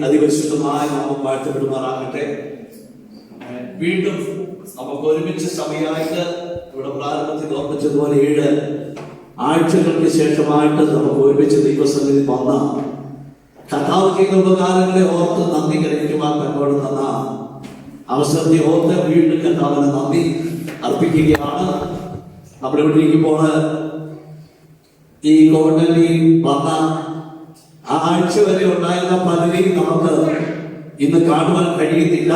അതിപരിശുദ്ധമായ നാമം വാഴ്ത്തപ്പെടുമാറാകട്ടെ. വീണ്ടും നമുക്ക് ഒരുമിച്ച് സമയമായിട്ട് ഇവിടെ പ്രാരംഭത്തിൽ ഓർമ്മിച്ചതുപോലെ 7 ആഴ്ചകൾക്ക് ശേഷമായിട്ട് നമുക്ക് ഒരുമിച്ച് ദൈവസന്നിധി വന്ന കർത്താവ് ചെയ്ത ഉപകാരങ്ങളെ ഓർത്ത് നന്ദി ഗ്രഹിക്കുവാൻ തന്നോട് തന്ന അവസരത്തെ ഓർത്ത് വീണ്ടും കർത്താവിന് നന്ദി അർപ്പിക്കുകയാണ്. നമ്മുടെ ഇവിടെ ഇരിക്കുമ്പോൾ ഈ കോവിഡിൽ വന്ന ആഴ്ച വരെ ഉണ്ടായിരുന്ന പലരെയും നമുക്ക് ഇന്ന് കാണുവാൻ കഴിയുന്നില്ല.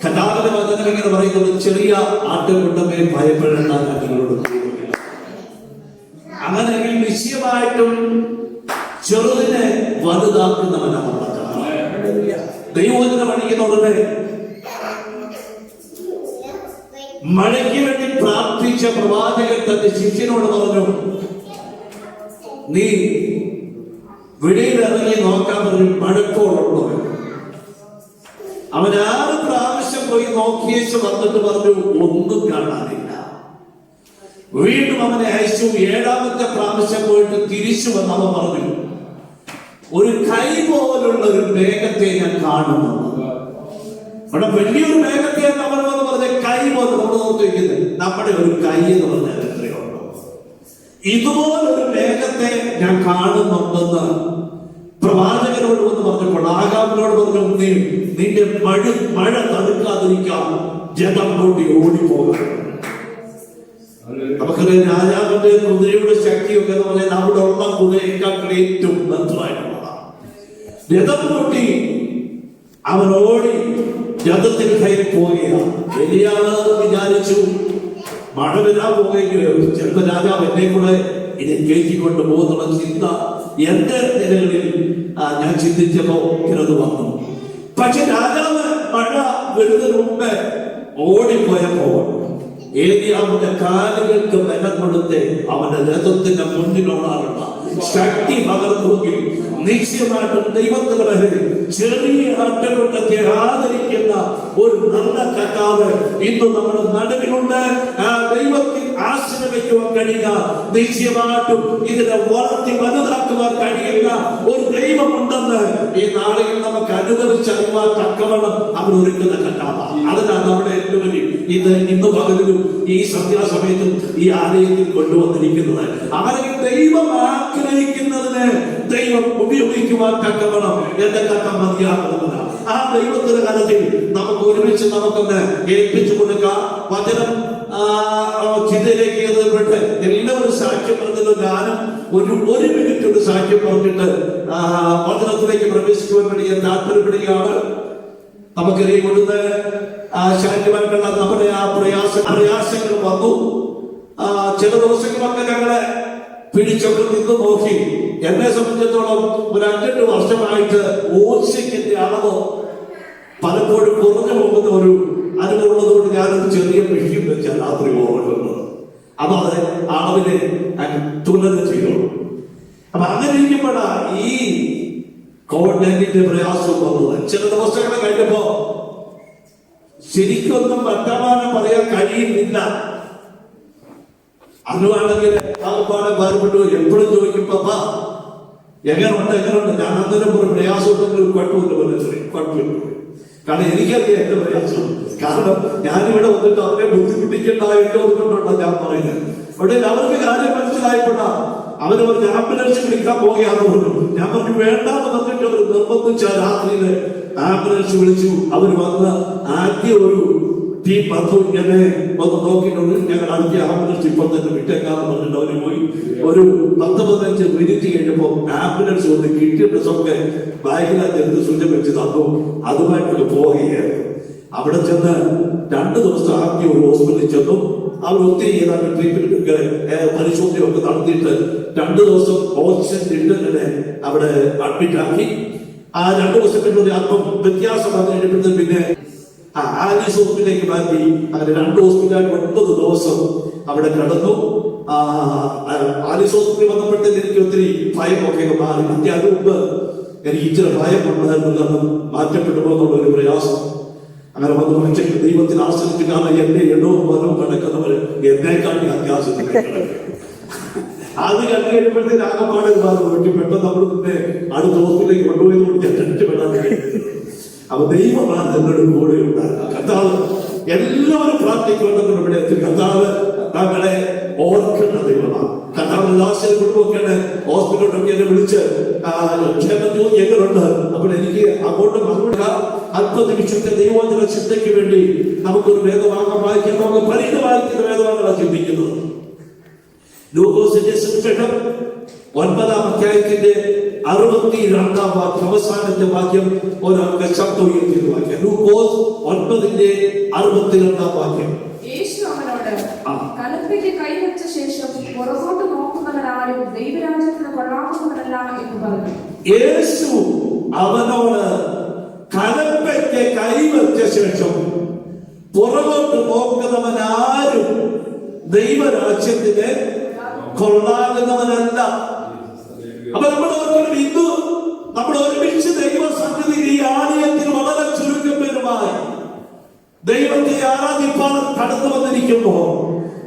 കർത്താവിന്റെ വചനം ഇങ്ങനെ പറയുന്നത്, ചെറിയ ആട്ടുകൂട്ടമേ ഭയപ്പെടേണ്ട, നിങ്ങളോട് അങ്ങനെയെങ്കിൽ നിശ്ചയമായിട്ടും ചെറുതിനെ വലുതാക്കുന്നവനാണ്. ദൈവവചനം പഠിക്കുന്ന ഉടനെ മഴയ്ക്ക് വേണ്ടി പ്രാർത്ഥിച്ച പ്രവാചകൻ തന്റെ ശിഷ്യനോട് പറഞ്ഞു, നീ വെളിയിലിറങ്ങി നോക്കാൻ പറഞ്ഞു. മഴക്കോളുണ്ടോ? അവൻ 6 പ്രാവശ്യം പോയി നോക്കിയേച്ച് വന്നിട്ട് പറഞ്ഞു, ഒന്നും കാണാനില്ല. വീണ്ടും അവനെ അയച്ചു. 7ാമത്തെ പ്രാവശ്യം പോയിട്ട് തിരിച്ചു വന്ന് അവൻ പറഞ്ഞു, ഒരു കൈ പോലുള്ള ഒരു മേഘത്തെ ഞാൻ കാണുന്നു. അവിടെ വലിയൊരു മേഘത്തെ നമ്മൾ വന്ന് പറഞ്ഞ കൈ പോലെ നമ്മൾ നോക്കിയിരിക്കുന്നത് നമ്മുടെ ഒരു കൈ എന്ന് പറഞ്ഞാൽ എത്രയുണ്ടോ? ഇതുപോലൊരു മേഘത്തെ ഞാൻ കാണുന്നുണ്ടെന്ന് പ്രവാചകനോട് വന്ന് പറഞ്ഞപ്പോൾ ആകാമിനോട് പറഞ്ഞു, നിന്റെ മഴ തടുക്കാതിരിക്കാം, ജലം കൂടി ഓടിപ്പോകാം. നമുക്കറിയാം, രാജാവിന്റെ കുതിരയുടെ ശക്തിയൊക്കെ എന്ന് പറഞ്ഞാൽ അവിടെ ഉള്ള കുതിരയേക്കാൾ ഏറ്റവും ബന്ധമായിട്ടുള്ളതാണ്. രഥം കൂട്ടി അവൻ ഓടി രഥത്തിൽ കയറി പോവുകയാണ്. എലിയാവ് വിചാരിച്ചു, മഴ വരാൻ പോവുകയോ, ചിലപ്പോൾ രാജാവ് എന്നെ കൂടെ ഇത് കയറ്റിക്കൊണ്ട് പോകുന്നുള്ള ചിന്ത എന്റെ നിലകളിൽ ഞാൻ ചിന്തിച്ചപ്പോ ഇങ്ങനെ വന്നു. പക്ഷെ രാജാവ് മഴ വരുന്നതിന് മുമ്പ് ഓടിപ്പോയപ്പോ ഏലിയാവിന്റെ കാലുകൾക്ക് ബലം കൊടുത്ത് അവന്റെ രഥത്തിന്റെ മുന്നിലോടാനുള്ള ശക്തി പകർന്നുവെങ്കിൽ നിശ്ചയമായിട്ടും ദൈവത്തിലെ ചെറിയ ആട്ടുകൂട്ടത്തെ ആദരിക്കുന്ന ഒരു നല്ല കർത്താവ് ഇന്ന് നമ്മുടെ നടുവിലുണ്ട്. ആ ദൈവത്തിൽ ആശ്രയിക്കുവാൻ കഴിയുക, നിശ്ചയമായിട്ടും ഇതിനെ വളർത്തി വലുതാക്കുവാൻ കഴിയുന്ന ഒരു ദൈവമുണ്ടെന്ന് ഈ നാളിൽ നമുക്ക് അനുഭവിച്ചറിയുവാൻ തക്കവണ്ണം അവർ ഒരുക്കുന്ന കർത്താവാണ്. അതിനാണ് നമ്മുടെ ഏറ്റവും ഇന്ന് പകലും ഈ സന്ധ്യാസമയത്തും ഈ ആലയത്തിൽ കൊണ്ടുവന്നിരിക്കുന്നത്. അവരെ ദൈവം ആഗ്രഹിക്കുന്നതിന് ദൈവം ഉപയോഗിക്കുവാൻ തക്കവണ്ണം എന്റെ കഥ മതിയാകുന്നതാണ്. ആ ദൈവത്തിന്റെ കഥത്തിൽ നമുക്ക് ഒരുമിച്ച് നമുക്കൊന്ന് ഏൽപ്പിച്ചു കൊടുക്കാം. വചനം ചിന്തയിലേക്ക് ഏർപ്പെട്ട് എല്ലാവരും സാക്ഷ്യം പറഞ്ഞത് ഞാനും ഒരു മിനിറ്റ് കൊണ്ട് സാക്ഷ്യം പറഞ്ഞിട്ട് വചനത്തിലേക്ക് പ്രവേശിക്കുവാൻ വേണ്ടി ഞാൻ താല്പര്യപ്പെടുകയാണ്. നമുക്കറിയാം, ഇവിടുന്ന് ശാന്തിമായിട്ടുള്ള നമ്മുടെ ആ പ്രയാസങ്ങൾ വന്നു. ചില ദിവസങ്ങളൊക്കെ ഞങ്ങളെ പിടിച്ചൊക്കെ നിന്ന് നോക്കി. എന്നെ സംബന്ധിച്ചിടത്തോളം ഒരു 5-8 വർഷമായിട്ട് ഓക്സിജന്റെ അളവ് പലപ്പോഴും കുറഞ്ഞു പോകുന്ന ഒരു അനുഭവമുള്ളത് കൊണ്ട് ഞാനൊരു ചെറിയ മെഷീൻ വെച്ചാൽ രാത്രി ഓടുന്നത്. അപ്പൊ അത് അളവിനെ തുലനം ചെയ്തോളൂ. അപ്പൊ അങ്ങനെ ഇരിക്കുമ്പോഴാ ഈ കോവിഡ്-19 പ്രയാസം വന്നത്. ചില ദിവസങ്ങൾ കഴിഞ്ഞപ്പോ ശരിക്കൊന്നും വർത്തമാനം പറയാൻ കഴിയുന്നില്ല. അതുവാണെങ്കിൽ ആൾപ്പാടെ ഭാരപ്പെട്ടു എപ്പോഴും ചോദിക്കും, പപ്പ എങ്ങനെയുണ്ട്. ഞാൻ അന്നേരം ഒരു പ്രയാസം ഉണ്ടെങ്കിൽ കുഴപ്പമില്ല. കാരണം എനിക്കറിയാം എന്റെ പ്രയാസം. കാരണം ഞാനിവിടെ വന്നിട്ട് അവരെ ബുദ്ധിമുട്ടിക്കണ്ടായിട്ടോ അതുകൊണ്ടാണ് ഞാൻ പറയുന്നത്. അവിടെ അവർക്ക് കാര്യം മനസ്സിലായപ്പോഴാ അവര് ഒരു ആംബുലൻസ് വിളിക്കാൻ പോകുകയാണെന്ന് പറഞ്ഞു. ഞാൻ പറഞ്ഞു വേണ്ടാന്ന് പറഞ്ഞിട്ട് അവർ നിർബന്ധിച്ച രാത്രിയില് ആംബുലൻസ് വിളിച്ചു. അവർ വന്ന് ആദ്യ ഒരു ടീം വന്നു. ഇങ്ങനെ വന്ന് നോക്കിയിട്ടുണ്ട്. ഞങ്ങൾ അടുത്ത ആംബുലൻസ് ഇപ്പോൾ തന്നെ വിട്ടേക്കാന്ന് പറഞ്ഞിട്ട് അവര് പോയി. ഒരു 10-15 മിനിറ്റ് കഴിഞ്ഞപ്പോ ആംബുലൻസ് വന്ന് കിട്ടിയ ഡ്രസ്സൊക്കെ ബാഗിനകത്ത് എടുത്ത് സുജം വെച്ച് തന്നു. അതുമായിട്ടൊക്കെ പോവുകയായിരുന്നു. അവിടെ ചെന്ന് 2 ദിവസം ആദ്യം ഒരു ഹോസ്പിറ്റലിൽ ചെന്നു. അവർ ഒത്തിരി ഏതാണ്ട് ട്രീറ്റ്മെന്റ് പരിശോധനയൊക്കെ നടത്തിയിട്ട് 2 ദിവസം ഓക്സിജൻ ഇട്ട് അവിടെ അഡ്മിറ്റ് ആക്കി. ആ 2 ദിവസം കഴിഞ്ഞ അല്പം വ്യത്യാസം വന്നു കഴിഞ്ഞപ്പോഴത്തെ പിന്നെ ആലീസ് ഹോസ്പിറ്റലിലേക്ക് മാറ്റി. അങ്ങനെ 2 ഹോസ്പിറ്റലായിട്ട് 9 ദിവസം അവിടെ കിടന്നു. ആലീസ് ഹോസ്പിറ്റലിൽ വന്നപ്പോഴത്തേക്ക് എനിക്ക് ഒത്തിരി ഭയമൊക്കെ മാറി. അതിന് മുമ്പ് എനിക്ക് ഇച്ചിരി ഭയം ഉണ്ടായിരുന്നു, മാറ്റപ്പെട്ടു പോകുന്നുള്ള ഒരു പ്രയാസം. അങ്ങനെ വന്ന് പക്ഷേ ദൈവത്തിൽ ആശ്രയിച്ചിട്ടാണ് എന്റെ എണ്ണവും വനവും കണക്കുന്നവർ എന്നേക്കാൾ അത്യാവശ്യം. അത് കണ്ടു കഴിയുമ്പോഴത്തേക്ക് ആകപ്പാടെ മാറി പെട്ടെന്ന് നമ്മൾ പിന്നെ അടുത്ത ഹോസ്പിറ്റലിലേക്ക് കൊണ്ടുപോയി ഞാൻ രക്ഷപ്പെടാൻ അപ്പൊ ദൈവമാണ് എന്നോട് കൂടെ ഉണ്ടാകുക. കർത്താവ് എല്ലാവരും പ്രാർത്ഥിക്കുന്നുണ്ട്. ഇവിടെ കർത്താവ് തങ്ങളെ ഓർക്കുന്ന ദൈവമാണ്. കർത്താവ് ലാസ്റ്റ് കുടുംബമൊക്കെയാണ് ഹോസ്പിറ്റലിലൊക്കെ എന്നെ വിളിച്ച് ക്ഷേമത്തിൽ എങ്ങനെയുണ്ട്. അപ്പോൾ എനിക്ക് അങ്ങോട്ട് മറുപടി അല്പനിമിഷത്തെ ദൈവോചന ചിന്തയ്ക്ക് വേണ്ടി നമുക്കൊരു വേദഭാഗം വായിക്കാൻ നമുക്ക് പരിചയമായിരിക്കുന്ന വേദഭാഗങ്ങളാണ് ചിന്തിക്കുന്നത്. ലൂക്കോസിന്റെ സുവിശേഷം 9-ാം അധ്യായത്തിന്റെ 62-ാം വാക്യം, അവസാനത്തെ വാക്യം ഒരാൾക്ക് ശബ്ദം ഉയർത്തിയ വാക്യം. ലൂക്കോസ് 9-ന്റെ 62-ാം വാക്യം. യേശു അവനോട്, കലപ്പയ്ക്ക് കൈവച്ച ശേഷം പുറകോട്ട് നോക്കുന്നവരാരും ദൈവരാജ്യത്തിന് കൊള്ളാവുന്നവരല്ല എന്ന് പറഞ്ഞു. യേശു അവനോട് കലപ്പയ്ക്ക് കൈവച്ച ശേഷം പുറകോട്ട് നോക്കുന്നവനാരും ദൈവരാജ്യത്തിന് കൊള്ളാകുന്നവനല്ല. അപ്പൊ നമ്മൾ ഓർക്കണം, ഇന്ന് നമ്മൾ ഒരുമിച്ച് ദൈവസന്നിധി ഈ ആലയത്തിൽ വളരെ ചുരുക്കം പേരുമായി ദൈവത്തെ ആരാധിപ്പാൻ കടന്നു വന്നിരിക്കുമ്പോ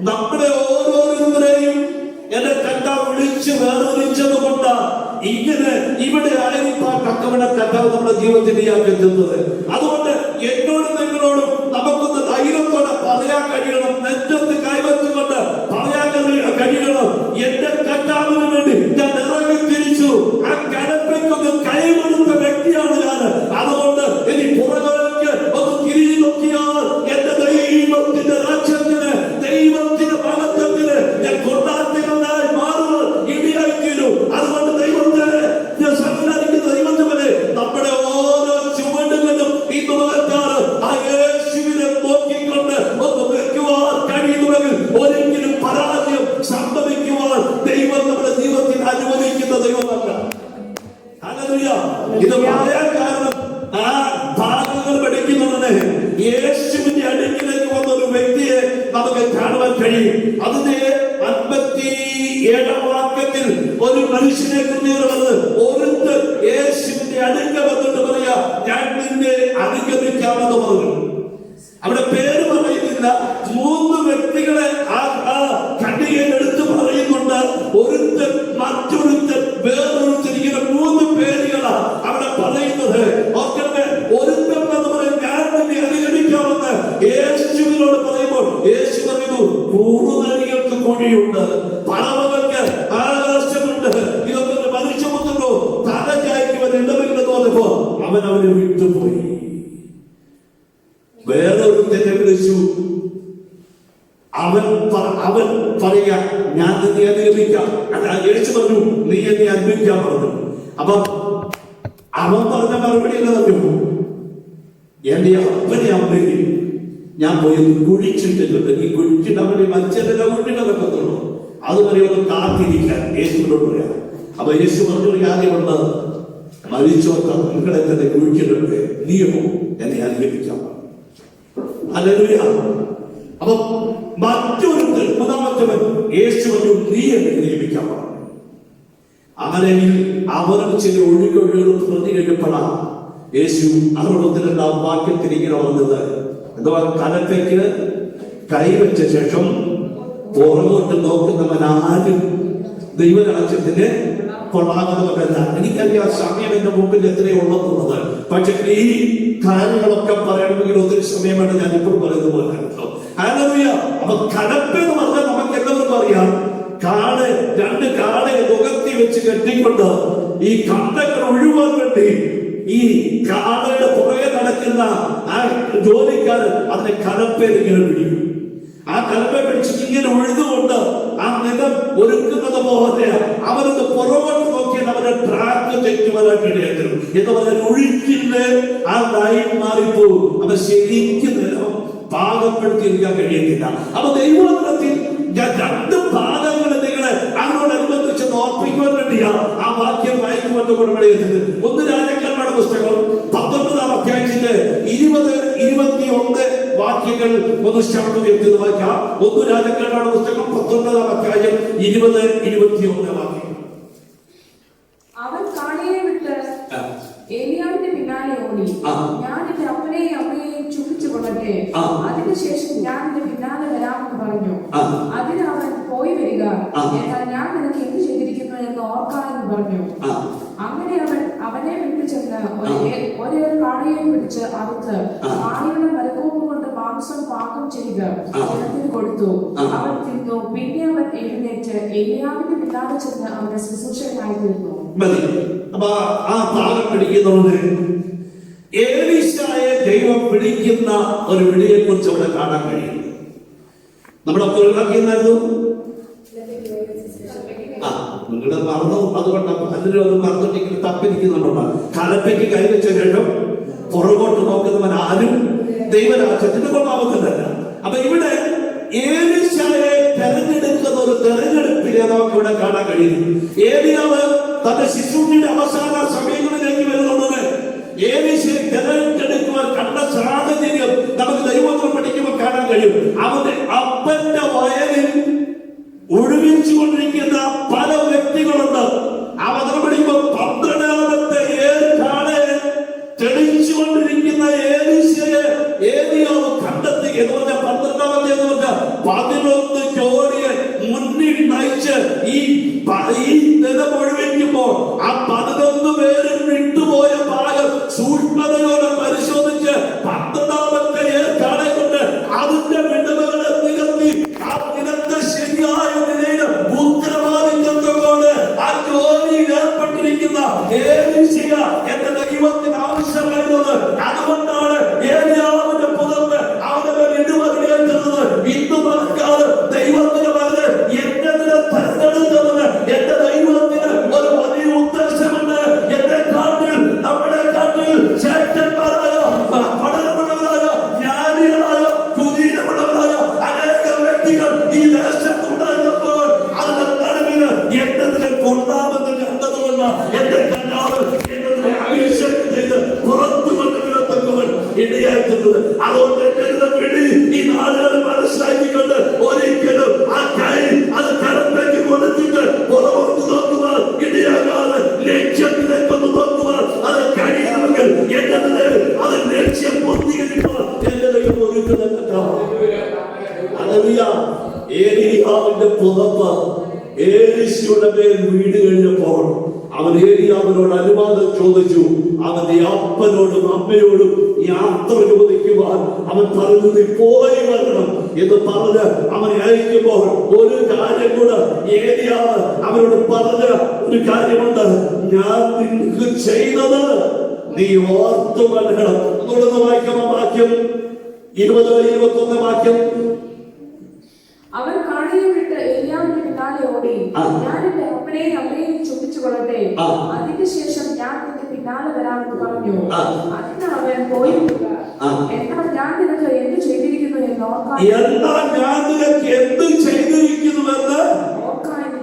നമ്മുടെ ഓരോരുത്തരെയും എന്നെ കർത്താവ് വിളിച്ച് വേർതിരിച്ചത് കൊണ്ട് ഇങ്ങനെ ഇവിടെ ആയിരിക്കാൻ തക്കവണ കർത്താവ് നമ്മുടെ ജീവിതത്തിലേക്ക് എത്തുന്നത്. അതുകൊണ്ട് എന്നോടും നിങ്ങളോടും നമുക്കൊന്ന് ധൈര്യത്തോടെ പറയാൻ കഴിയണം, നെഞ്ചത്ത് കൈവച്ചുകൊണ്ട് പറയാൻ കഴിയണം, എന്റെ കർത്താവിന് വേണ്ടി ഞാൻ ഇറങ്ങി തിരിച്ചു. ആ കടപ്പയ്ക്കൊന്ന് കൈകൊടുത്ത വ്യക്തിയാണ് ഞാൻ. അതുകൊണ്ട് ഇനി പുറകേക്ക് ഒന്ന് തിരിഞ്ഞു നോക്കിയാൽ എന്റെ ദൈവത്തിന്റെ രാജ്യത്തിന്, ദൈവത്തിന്റെ മഹത്വത്തിന് ഞാൻ കൊണ്ടാട്ടങ്ങളായി മാറുവാൻ ഇടയായി തീരും. അതുകൊണ്ട് ദൈവത്തെ ഞാൻ സംസാരിക്കുന്ന ദൈവത്തിനെ നമ്മുടെ ഓരോ ചുവടുകളും ഇന്ന് നോക്കാറ് ആ യേശുവിനെ നോക്കിക്കൊണ്ട് ഒന്ന് വെക്കുവാൻ കഴിയുമെങ്കിൽ ഒരിക്കലും പരാജയം സംഭവിക്കുവാൻ ദൈവം നമ്മുടെ ജീവിതത്തിൽ അനുവദിക്കുന്ന ദൈവമല്ല. ഹല്ലേലൂയ. ഇത് പറയാൻ കാരണം ആ ഭാഗങ്ങൾ പഠിക്കുന്നതിന് യേശുവിന്റെ അടുക്കിലേക്ക് വന്ന ഒരു വ്യക്തിയെ നമുക്ക് കാണുവാൻ കഴിയും. അതിന്റെ 57-ാം വാക്യത്തിൽ ഒരു മനുഷ്യനെ കുറിച്ചുള്ളത്, ഒരുത്തൻ യേശുവിന്റെ അടുക്ക വന്നിട്ട് പറയാ, ഞാൻ നിന്നെ അനുഗമിക്കാമെന്ന് പറഞ്ഞു. അവിടെ പേര് പറയുന്നില്ല. 3 വ്യക്തികളെ ആ ഖണ്ഡികയിൽ എടുത്ത് പറയുന്നുണ്ട്. ഒരുത്തൻ, മറ്റൊരുത്തൻ, വേറൊരുത്തൻ, ഇങ്ങനെ 3 പേരുകളാ അവിടെ പറയുന്നത്. ഓർക്കട്ടെ, ഒരുത്തൻ എന്ന് പറയും ഞാൻ നിന്നെ അനുഗമിക്കാമെന്ന് യേശുവിനോട് പറയുമ്പോൾ യേശു പറയുന്നു, കൂടുനരികൾക്ക് കുഴിയുണ്ട്, പറവകൾക്ക് ആകാശമുണ്ട്, ഇതൊക്കെ മനുഷ്യപുത്രനോ തല ചായ്ക്കുവാൻ ഇടമില്ലെന്ന് പറഞ്ഞപ്പോ അവൻ അവനെ വിട്ടുപോയി. വേറൊരുത്തനെ വിളിച്ചു. അവൻ പറയാ, ഞാൻ നിന്നെ അനുഗമിക്കാം. യേശു പറഞ്ഞു, നീ എന്നെ അനുഗമിക്കാൻ പറഞ്ഞു. അപ്പൊ അവൻ പറഞ്ഞ മറുപടി എന്ന് പറഞ്ഞു, എന്റെ അപ്പനെ അമ്മയ്ക്ക് ഞാൻ പോയി കുഴിച്ചിട്ടിട്ടുണ്ട്. ഈ കുഴിച്ചിട്ടവനെ മനുഷ്യരുടെ കുഴിച്ചിട്ടതൊക്കെത്തുള്ളൂ. അതുവരെ ഒന്ന് കാത്തിരിക്കാൻ യേശുവിനോട് പറയാം. അപ്പൊ യേശു പറഞ്ഞൊരു കാര്യമുണ്ട്, മരിച്ചോർക്കാൻ നിങ്ങളെ തന്നെ കുഴിച്ചിട്ടുണ്ട്, നീയോ എന്നെ അനുഗമിക്കാം. ഹല്ലേലൂയ. അപ്പൊ മറ്റൊരുത്തൻ, 3-ാമത്തവൻ യേശു പറഞ്ഞു, നീ എന്നെ അനുഗമിക്കാൻ പറഞ്ഞു. അങ്ങനെ അവരും ചില ഒഴുകൊഴുകൾ പ്രതി കഴിയപ്പെടാം. യേശു 62-ാം വാക്യത്തിൽ ഇങ്ങനെ വന്നത് എന്തുവാ, കലപ്പയ്ക്ക് കൈവച്ച ശേഷം പുറകോട്ട് നോക്കുന്നവനാരും ദൈവരാജ്യത്തിന് കൊള്ളാകുന്നവരല്ല. എനിക്കറിയാം സമയം എന്റെ മുമ്പിൽ എത്രയുള്ളതെന്നുള്ളത്. പക്ഷെ ഈ കാര്യങ്ങളൊക്കെ പറയണമെങ്കിൽ ഒത്തിരി സമയമാണ് ഞാൻ ഇപ്പോൾ പറയുന്നത് പോലെ. അപ്പൊ കലപ്പെന്ന് പറഞ്ഞാൽ നമുക്ക് എല്ലാവർക്കും അറിയാം, കാട്, 2 കാടയെ മുഖത്തി വെച്ച് കെട്ടിക്കൊണ്ട് ഈ കണ്ടങ്ങൾ ഒഴിവാൻ വേണ്ടി ഈ കാടയുടെ പുറകെ നടക്കുന്ന ആ ജോലിക്കാരൻ അതിനെ കലപ്പയിൽ ഇങ്ങനെ പിടിക്കും. ആ കലപ്പ പിടിച്ചിട്ട് ഇങ്ങനെ ഒഴുതുകൊണ്ട് ആ നിലം ഒരുക്കുന്നത് പോലെ അവരത് പുറകോട്ട് നോക്കിയാൽ അവരെ ട്രാക്ക് തെറ്റുവരാൻ ഇടയായിരുന്നു. എന്ന് പറഞ്ഞാൽ ഒഴുക്കിന്റെ ആ ലൈൻ മാറിപ്പോകും. അവ ശരിക്കും നിലം പാകപ്പെടുത്തിയിരിക്കാൻ കഴിയത്തില്ല. അപ്പൊ ദൈവത്തിൽ ഞാൻ 2 ഭാഗങ്ങൾ നിങ്ങളെ അതിനോടനുബന്ധിച്ച് ഓർപ്പിക്കുവാൻ വേണ്ടിയാ ആ വാക്യം വായിക്കുമെന്ന് കൊടുക്കണത്. 1 രാജാക്കന്മാരുടെ പുസ്തകം 19-ാം അധ്യായത്തിന്റെ 20-21 വാക്യങ്ങൾ ഒന്ന് ശബ്ദത്തിൽ വായിക്കാം. 1 രാജാക്കന്മാരുടെ പുസ്തകം 19-ാം അധ്യായം 20-21 വാക്യം. അവൻ കാളിയെ വിട്ട് ഏലിയാവിന്റെ പിന്നാലെ ഓടി, ഞാൻ എന്റെ അപ്പനെയും അമ്മയെയും ചുമച്ചു കൊള്ളട്ടെ, അതിനുശേഷം ഞാൻ എന്റെ പിന്നാലെ വരാമെന്ന് പറഞ്ഞു. അതിന് അവൻ പോയി വരിക, എന്നാൽ ഞാൻ നിനക്ക് എന്ത് ചെയ്തിരിക്കുന്നു എന്ന് ഓർക്ക എന്ന് പറഞ്ഞു. അങ്ങനെ അവൻ അവനെ വിട്ടു ചെന്ന് ഒരേ കാളയെ പിടിച്ച് അറുത്ത് കാളയുടെ മരക്കോപ്പ് കൊണ്ട് മാംസം പാകം ചെയ്ത് ജനത്തിന് കൊടുത്തു. അവൻ തിന്നു. പിന്നെ അവൻ എഴുന്നേറ്റ് ഏലിയാവിന്റെ പിന്നാലെ ചെന്ന് അവന്റെ ശുശ്രൂഷകനായി തീർന്നു. അപ്പൊ ആ ഭാഗം പിടിക്കുന്നവന് എലീശായെ ദൈവം പിടിക്കുന്ന ഒരു വിളിയെ കുറിച്ച് അവിടെ കാണാൻ കഴിയും. നമ്മളൊക്കെ ഒഴിവാക്കിയെന്നായിരുന്നു. നിങ്ങളുടെ മറന്നു, അതുകൊണ്ടാണ് പലരും അത് മറന്നിട്ടെങ്കിൽ തപ്പിരിക്കുന്നുണ്ടാണ്. കലപ്പയ്ക്ക് കൈവച്ച ശേഷം പുറകോട്ട് നോക്കുന്നവൻ ആരും ദൈവരാജ്യത്തിന് കൊള്ളാവുന്നതല്ല. അപ്പൊ ഇവിടെ എലീശായെ തെരഞ്ഞെടുക്കുന്ന ഒരു തെരഞ്ഞെടുപ്പിനെ നമുക്ക് ഇവിടെ കാണാൻ കഴിയും. ഏലിയാവ് തന്റെ ശുശ്രൂഷയുടെ അവസാന സമയങ്ങളിലേക്ക് വരുന്നത് എലീശയെ തെരഞ്ഞെടുക്കുവാൻ കണ്ട സാഹചര്യം നമുക്ക് ദൈവത്തിൽ പഠിക്കുമ്പോൾ കാണാൻ കഴിയും. അവന്റെ അപ്പന്റെ വയലിൽ ഒഴിവിച്ചുകൊണ്ടിരിക്കുന്ന പല വ്യക്തികളുണ്ട്. അവതരം പഠിക്കുമ്പോൾ 12ാമത്തെ ഏൽക്കാളെ തെളിച്ചുകൊണ്ടിരിക്കുന്ന എലീശയെ ഏലിയാവ് കണ്ടെത്തി. എന്ന് പറഞ്ഞാൽ 12ാമത്തെ എന്ന് പറഞ്ഞാൽ 11 ജോഡിയെ മുന്നിൽ നയിച്ച് ഈ ദിനം ഒഴിവിക്കുമ്പോൾ ആ 11 പേരും വിട്ടുപോയ ഭാഗം സൂക്ഷ്മതയോടെ പരിശോധിച്ച് 12ാമത്തെ ഏൽക്കാളെ കൊണ്ട് അതിന്റെ വിടവുകളെ നികത്തി ആ ദിനത്തെ ശരിയായ നിലയിൽ ഉത്തരവാദിത്വത്തോട് ആ ജോലിയിൽ ഏർപ്പെട്ടിരിക്കുന്ന എലീശ എന്റെ ദൈവത്തിന് ആവശ്യമായിരുന്നത്. അതുകൊണ്ടാണ് ഏലിയാവിന്റെ പുതപ്പ് അവന്റെ മേൽ ഇടുവറിയേറ്റത്. ഇന്ന് മറക്കാതെ ദൈവത്തിന് പറഞ്ഞ് എന്നെ തെരഞ്ഞെടുത്തത് എന്റെ ദൈവത്തിന് ഒരു വലിയ ഉദ്ദേശമുണ്ട്. എന്റെ കാട്ടിൽ നമ്മുടെ കാട്ടിൽ ശക്തന്മാരായ പഠനമുള്ളവരായ ജ്ഞാനികളായ കുലീനമുള്ളവരായ അനേകം വ്യക്തികൾ ഈ ദേശത്തുണ്ടായിരുന്നപ്പോൾ അതിന്റെ നടുവിന് എന്നതിനെ കൊണ്ടാമെന്ന് കണ്ടതുകൊണ്ട് എന്റെ കണ്ണാവ് എന്നതിനെ അഭിഷേകം ചെയ്ത് പുറത്തു കൊണ്ടുവരത്തക്കവൻ ഇടയാക്കുന്നത്. അതുകൊണ്ട് എന്റെ പിടി ഈ നാളുകൾ മനസ്സിലാക്കിക്കൊണ്ട് ഒരിക്കലും ആ കൈ അത് കരത്തേക്ക് കൊടുത്തിട്ട് പുറമോട്ട് നോക്കുവാൻ ഇടയാകാതെ ലക്ഷ്യത്തിലേക്കൊന്ന് നോക്കുവാൻ അത് കഴിയുമെങ്കിൽ എന്നതിന് അത് ലക്ഷ്യം പൂർത്തീകരിക്കുവാൻ എന്റെ ദൈവം ഒരുക്കുന്നത്. ഏലിയാവിന്റെ പുതപ്പ് എലീശയുടെ മേൽ വീട് കഴിഞ്ഞപ്പോൾ അവൻ ഏലിയാവിനോട് അനുവാദം ചോദിച്ചു. അവന്റെ അപ്പനോടും അമ്മയോടും യാത്ര ചോദിക്കുവാൻ അവൻ പറഞ്ഞു, നീ പോയി വരണം എന്ന് പറഞ്ഞ് അവനെ അയക്കുമ്പോൾ ഒരു കാര്യം കൂടെ ഏലിയാവ് അവനോട് പറഞ്ഞ ഒരു കാര്യമുണ്ട്. ഞാൻ നിനക്ക് ചെയ്തത് നീ ഓർത്തു വരണം. അതുകൊണ്ടൊന്ന് വായിക്കുമ്പോ വാക്യം 20-21 വാക്യം. അവൻ കാളയെ വിട്ട് ഏലിയാവിന്റെ പിന്നാലെ ഓടി, ഞാൻ എന്റെ അപ്പനെയും അമ്മയെയും ചുംബിച്ചു കൊള്ളട്ടെ, അതിന് ശേഷം ഞാൻ നിന്റെ പിന്നാലെ വരാമെന്ന് പറഞ്ഞു. അതിന് അവൻ പോയി, എന്നാൽ ഞാൻ നിനക്ക് എന്ത് ചെയ്തിരിക്കുന്നു എന്ന് ഓർക്ക എന്ന്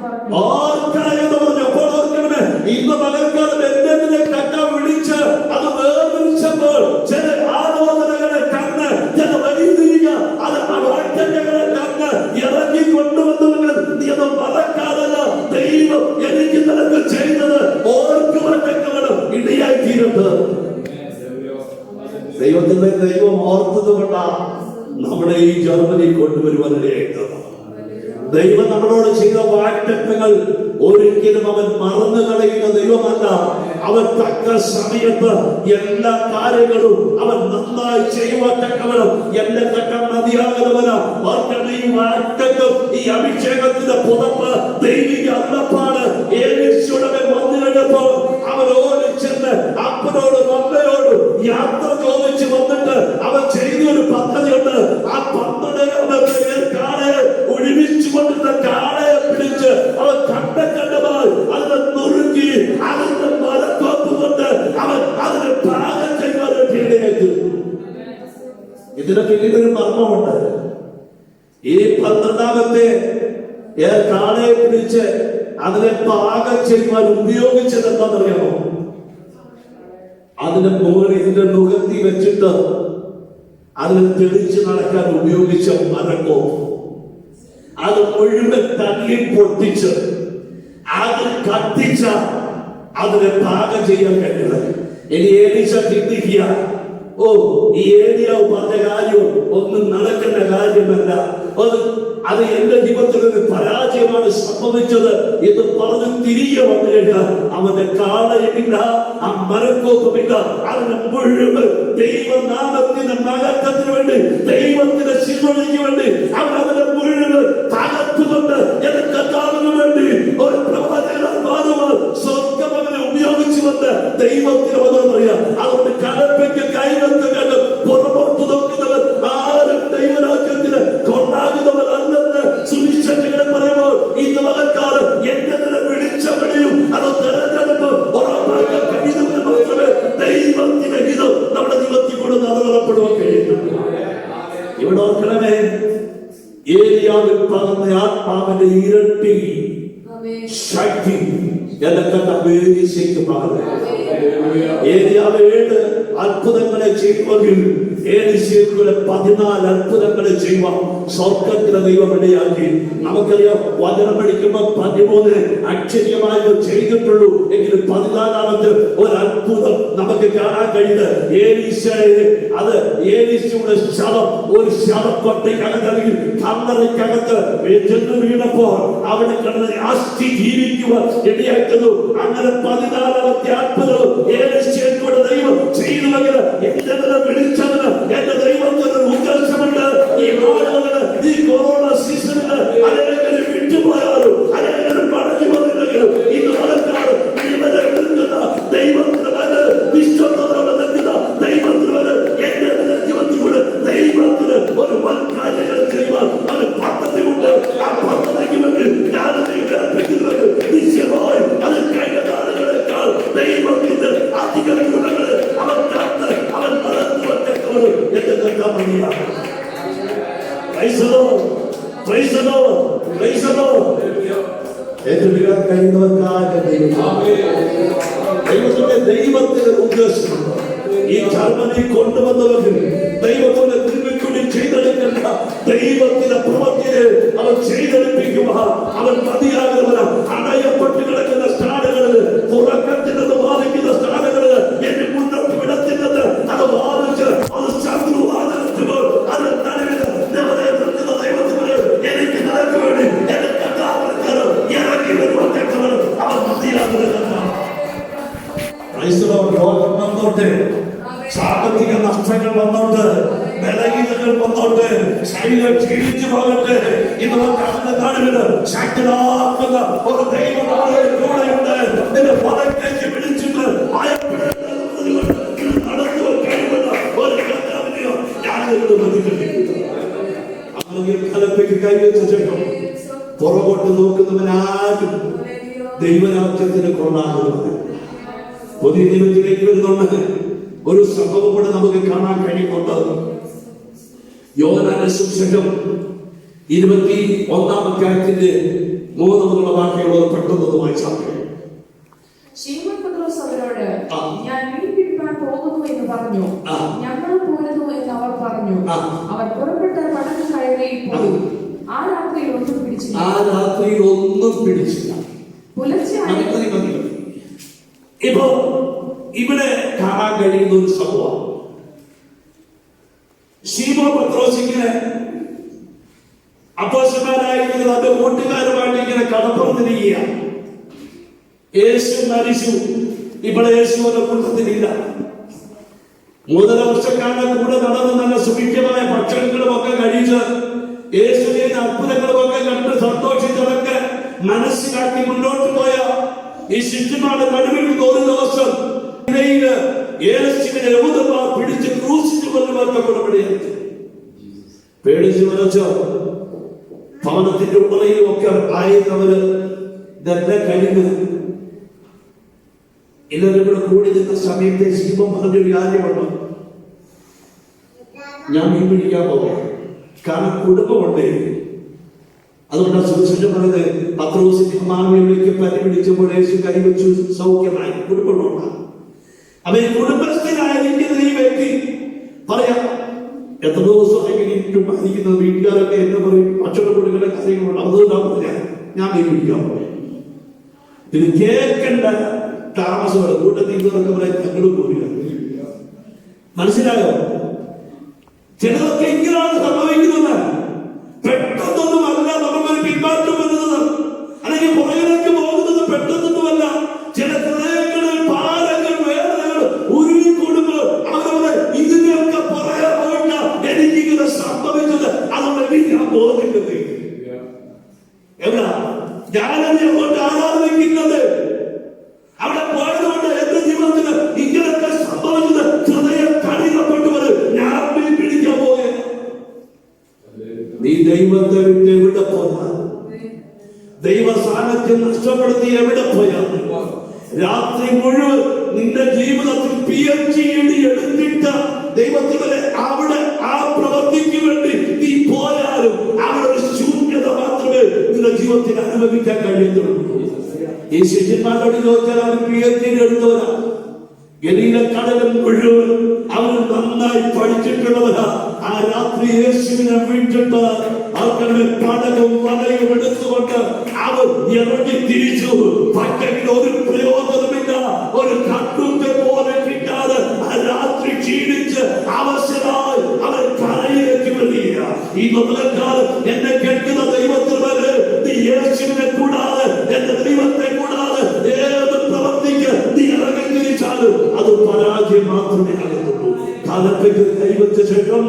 പറഞ്ഞു. അപ്പോൾ ഓർക്കണമേ, ഇന്ന് പകൽക്കാലം എന്നെ കണ്ട വിളിച്ച് അത് വേർതിരിച്ചപ്പോൾ ചില ആലോചനകളെ കണ്ണ് ചില വൈദ്യുതിക അത് വാഴ്ചകളെ കണ്ണ് ഇറങ്ങി കൊണ്ടുവന്നവങ്ങൾ നീ അത് മറക്കാതല്ല. ദൈവം എനിക്ക് നിനക്ക് ചെയ്തത് ഓർക്കുവാൻ ഇടയാക്കിയിരുന്നത്. ദൈവത്തിന്റെ ദൈവം ഓർത്തത് കൊണ്ടാണ് നമ്മളെ ഈ ജർമ്മനി കൊണ്ടുവരുവാനിടയായിട്ടത്. ദൈവം നമ്മളോട് ചെയ്ത വാഗ്ദത്തങ്ങൾ ഒരിക്കലും അവൻ മറന്നു കളയുന്ന ദൈവമല്ല. അവൻ തക്ക സമയത്ത് എല്ലാ കാര്യങ്ങളും അവൻ നന്നായി ചെയ്യുവാൻ തക്കവനും എന്റെ തക്ക മതിയാകുന്നവന് ഈ വാഗ്ദത്തം ഈ അഭിഷേകത്തിന്റെ പുതപ്പ് ദൈവിക അന്നപ്പാട് ഏലീശയുടെ മേൽ വന്നു കഴിഞ്ഞപ്പോൾ അവനോട് ചെന്ന് അപ്പനോടും അമ്മയോടും യാത്ര ചോദിച്ചു വന്നിട്ട് അവൻ ചെയ്തൊരു പദ്ധതിയുണ്ട്. ആ പദ്ധതിയുടെ കാളയെ ഒഴിവിച്ചുകൊണ്ടിരുന്ന കാളയെ പിടിച്ച് അവൻ കണ്ടമായി അതിനെ നുറുക്കി അതിന്റെ മരത്തോപ്പ് കൊണ്ട് അവൻ അതിനെ പാകം ചെയ്യുവാനായിട്ട് ഇടയാക്കി. ഇതിന് പിന്നീടൊരു മർമ്മമുണ്ട്. ഈ 12ാമത്തെ കാളയെ പിടിച്ച് അതിനെ പാകം ചെയ്യുവാൻ ഉപയോഗിച്ചത് എന്താണെന്നറിയാമോ? അതിന്റെ മുകളിൽ ഇതിന്റെ നുകത്തി വെച്ചിട്ട് അതിനെ തെളിച്ച് നടക്കാൻ ഉപയോഗിച്ച മരക്കോ അത് മുഴുവൻ തല്ലി പൊട്ടിച്ച് അത് കത്തിച്ച അതിനെ പാകം ചെയ്യാൻ കഴിയുന്നത്. ഇനി ഏലീശ ചിന്തിക്കുക, ഈ ഏലിയാവ് പറഞ്ഞ കാര്യം ഒന്നും നടക്കുന്ന കാര്യമല്ല. അത് എന്റെ ജീവിതത്തിൽ ഒരു പരാജയമാണ് സംഭവിച്ചത് എന്ന് പറഞ്ഞ് തിരികെ വന്നു കഴിഞ്ഞാൽ അവന്റെ കാളയുമില്ല, ആ മരക്കോപ്പുമില്ല, അവന്റെ മുഴുവൻ ദൈവനാമത്തിന്റെ മഹത്വത്തിന് വേണ്ടി, ദൈവത്തിന്റെ ശിവനിക്ക് വേണ്ടി അവൻ അവന്റെ മുഴുവൻ തകർത്തുകൊണ്ട് എന്റെ കർത്താവിന് വേണ്ടി ഒരു പ്രവാചകൻ സ്വർഗം അവനെ ഉപയോഗിച്ചുകൊണ്ട് ദൈവത്തിന് വന്നു പറയാം. അതുകൊണ്ട് കലപ്പയ്ക്ക് കൈവത്തുകൊണ്ട് പുറമോട്ട് നോക്കുന്നവർ ആരും ദൈവരാജ്യത്തിന് കൊണ്ടാകുന്നവരല്ലെന്ന് സുവിശേഷകരെ പറയുമ്പോൾ ഇന്ന് മകക്കാലം എന്റെ വിളിച്ചവനെയും അത് തെരഞ്ഞെടുപ്പ് ഉറപ്പാക്കാൻ കഴിയുന്നവർ മാത്രമേ ദൈവത്തിന്റെ ഹിതം നമ്മുടെ ജീവിതത്തിൽ കൂടെ നിറവേറപ്പെടുവാൻ കഴിയുന്നു. ഇവിടെ ഓർക്കണമേ, ഏലിയാവിൽ പകർന്ന ആത്മാവിന്റെ ഇരട്ടി ശക്തി ഏലിയാവ് 7 അത്ഭുതങ്ങളെ ചെയ്യുമെങ്കിൽ ഏലിശയുടെ 14 അത്ഭുതങ്ങളെ ചെയ്യുവാൻ സ്വർഗത്തിലെ ദൈവം ഇടയാക്കി. നമുക്കറിയാം, വചനം പഠിക്കുമ്പോൾ 13 അക്ഷരീയമായി ചെയ്തിട്ടുള്ളൂ, എങ്കിലും 14ാമത്തെ ഒരു അത്ഭുതം നമുക്ക് കാണാൻ കഴിയുന്നത് ഏലീശയെ, അത് ഏലീശയുടെ ശവം ഒരു ശവക്കൊട്ടയ്ക്കകത്ത് അല്ലെങ്കിൽ കല്ലറയ്ക്കകത്ത് ചെന്ന് വീണപ്പോൾ അവിടെ കിടന്ന് അസ്ഥി ജീവിക്കുവാൻ ഇടയാക്കുന്നു. അങ്ങനെ 14ാമത്തെ അത്ഭുതം ഏലീശയുടെ ദൈവം ചെയ്യുന്നുവെങ്കിൽ എന്റെ വിളിച്ചതിന് എന്റെ ദൈവത്തിന് ഉദ്ദേശമുണ്ട്. ഈ നാളുകളില്, ഈ കൊറോണ സീസണില് അനേകരും വിട്ടുപോയാലും അനേകരും മടങ്ങി വന്നില്ലെങ്കിലും ഇന്ന് ആൾക്കാർ ഇവരെ വിളിക്കുന്ന ദൈവത്തിന് വരെ വിശ്വത്തോടെ നിൽക്കുന്ന ദൈവത്തിന് വരെ എന്റെ ജീവിതത്തിലൂടെ ദൈവത്തിന് ഒരു വൻകാര്യങ്ങൾ ചെയ്യുവാൻ അത് പദ്ധതിയുണ്ട്. ആ പദ്ധതിക്ക് വേണ്ടി ഞാൻ ഏർപ്പിക്കുന്നത് നിശ്ചയമായി അത് കഴിഞ്ഞ നാളുകളേക്കാൾ ദൈവത്തിന്റെ അധിക ഗുണങ്ങൾ അവൻ കാത്ത് അവൻ വളർത്തുവെത്തവരും എന്റെ കർത്താവിനെയാണ്. ഏറ്റെടുക്കാൻ കഴിയുന്നവർക്കാകെ ദൈവത്തിന്റെ ഉദ്ദേശമുണ്ട്. ഈ ജർമ്മനി കൊണ്ടുവന്നവർക്ക് ദൈവത്തിന്റെ തിരുവിക്കുള്ളിൽ ചെയ്തെടുക്കേണ്ട ദൈവത്തിന്റെ പ്രവൃത്തിയെ അവൻ ചെയ്തെടുപ്പിക്കുക. അവൻ മതിയാകുന്നവന് അടയപ്പെട്ട് കിടക്കുന്ന സ്ഥാനങ്ങളിൽ, തുറക്കത്തിനെന്ന് വാദിക്കുന്ന സ്ഥാനങ്ങളിൽ എന്നെ മുന്നോട്ട് വിടത്തില്ലെന്ന് അത് വാദിച്ച് അത് ശത്രു വാദനത്തുമ്പോൾ അത് നടുവിൽ നിൽക്കുന്ന ദൈവത്തിന് എനിക്ക് നിനക്ക് വേണ്ടി എന്റെ കർത്താവിന് ഇറങ്ങി വരുവാൻ അവൻ മതിയാകുന്നതാണ്. രോഗം വന്നോട്ടെ, സാമ്പത്തിക നഷ്ടങ്ങൾ വന്നോട്ട്, ബലഹീനതകൾ വന്നോട്ട്, ശരീരം ക്ഷീണിച്ചു പോകട്ടെ, ഇതുകൊണ്ട് അവന്റെ നടുവിന് ശക്തനാക്കുന്ന ഒരു ദൈവം കൂടെയുണ്ട്. നിന്റെ പദത്തേക്ക് പിടിച്ചിട്ട് നടന്നു കഴിയുന്ന ഒരു കർത്താവിനെയോ ഞാൻ കലപ്പയ്ക്ക് കൈവച്ച ശേഷം പുറകോട്ട് നോക്കുന്നവനാരും ദൈവരാജ്യത്തിന് കൊള്ളാകുന്നവൻ. പുതിയ നിയമത്തിലേക്ക് വരുന്നുണ്ട് ഒരു സംഭവം കൂടെ നമുക്ക് കാണാൻ കഴിയുന്നുണ്ട്. യോഹന്നാന്റെ സുവിശേഷം 21-ാം അധ്യായത്തിന്റെ 3 മുതലുള്ള വാക്യങ്ങൾ പെട്ടെന്ന് വായിച്ചാൽ ശിമോൻ പത്രോസ് അവരോട്, ഞാൻ മീൻ പിടിക്കാൻ പോകുന്നു എന്ന് പറഞ്ഞു. ഞങ്ങൾ പോരുന്നു എന്ന് അവർ പറഞ്ഞു. അവർ പുറപ്പെട്ട് പടകിൽ കയറി പോയി. ആ രാത്രിയിൽ ഒന്നും പിടിച്ചില്ല. പുലർച്ചെ ഇപ്പോ ഇവിടെ കാണാൻ കഴിയുന്ന ഒരു സംഭവം, ശിമോൻ പത്രോസ് ഇങ്ങനെ അപ്പോസ്തലനായിരിക്കുന്ന തന്റെ കൂട്ടുകാരുമായിട്ട് ഇങ്ങനെ കടപ്പുറത്തിരിക്കുക. യേശു മരിച്ചു. ഇവിടെ യേശുവിന്റെ കൂട്ടത്തിലില്ല. 3 വർഷക്കാലം കൂടെ നടന്ന് നല്ല സുഭിക്ഷമായ ഭക്ഷണങ്ങളും ഒക്കെ കഴിച്ച് യേശുവിന്റെ അത്ഭുതങ്ങളും ഒക്കെ കണ്ട് സന്തോഷിച്ചതൊക്കെ മനസ്സിലാക്കി മുന്നോട്ട് പോയ ഈ ശിഷ്യന്മാരുടെ നടുവിൽ ഒരു ദിവസം യേശുവിനെ യഹൂദന്മാർ പിടിച്ച് ക്രൂശിച്ചു കൊല്ലുവാൻ പുറപ്പെടുകയാണ്. പേടിച്ചു വരച്ചോ ഭവനത്തിന്റെ ഉള്ളയിലും ഒക്കെ ആയിരുന്നവര് ഇതെല്ലാം കഴിഞ്ഞു. എല്ലാവരും കൂടെ കൂടി നിന്ന സമയത്തെ ശിവം പറഞ്ഞൊരു കാര്യമുണ്ട്, ഞാൻ മീൻ പിടിക്കാൻ പോകാം. കാരണം കുടുംബമുണ്ട്. അതുകൊണ്ട് സുവിശേഷം പറയുന്നത് പത്രോസിന്റെ മാനവിലേക്ക് പനി പിടിച്ചപ്പോൾ യേശു കൈവച്ചു സൗഖ്യമായി. കുടുംബമുണ്ട്. അപ്പൊ ഈ കുടുംബസ്ഥനായിരിക്കുന്ന ഈ വ്യക്തി പറയാം, എത്ര ദിവസമായിട്ട് മരിക്കുന്നത് വീട്ടുകാരൊക്കെ എന്ന് പറയും, ഭക്ഷണം കൊടുക്കേണ്ട കാര്യങ്ങളുണ്ട്. അതുകൊണ്ടാണ് പറയാം ഞാൻ മീൻ പിടിക്കാൻ പോയി. ഇത് കേൾക്കേണ്ട താമസമാണ്. കൂട്ടത്തിൽ ഇതൊക്കെ പറയാൻ ഞങ്ങളും പോരുക. മനസ്സിലായോ? ചിലതൊക്കെ ഇങ്ങനെയാണ് സംഭവിക്കുന്നത്. നഷ്ടപ്പെടുത്തി എവിടെ പോയാൽ രാത്രി മുഴുവൻ നിന്റെ ജീവിതത്തിൽ PhD എടുത്തിട്ട് ദൈവത്തിലെ അവിടെ ആ പ്രവൃത്തിക്ക് വേണ്ടി നീ പോയാലും അവിടെ ഒരു ശൂന്യത മാത്രമേ നിന്റെ ജീവിതത്തിൽ അനുഭവിക്കാൻ കഴിയത്തുള്ളൂ. ഈ ശിഷ്യന്മാരോട് ചോദിച്ചാൽ അവർ PhD എടുത്തവരാ. ഗലീല കടലും മുഴുവൻ അവർ നന്നായി പഠിച്ചിട്ടുള്ളവരാ. ആ രാത്രി യേശുവിനെ വിട്ടിട്ട് അവരുടെ പടലും വലയും എടുത്തുകൊണ്ട് അവർ ഇറങ്ങി തിരിച്ചു. പക്കയിൽ ഒരു പ്രയോജനമില്ല, ഒരു കട്ടുത്തെ പോലെ കിട്ടാതെ ആ രാത്രി ക്ഷീണിച്ച് അവശരായി അവർ കരയിലേക്ക് വരിക. ഈ മുതലക്കാലം എന്നെ കേൾക്കുന്ന ദൈവത്തിൽ വരെ നീ യേശുവിനെ കൂടാതെ, എന്റെ ദൈവത്തെ കൂടാതെ ഏത് പ്രവർത്തിക്ക് നീ ഇറങ്ങി തിരിച്ചാലും അത് പരാജയം മാത്രമേ ആകത്തുള്ളൂ. കാലത്തേക്ക് ദൈവത്തെ ശേഷം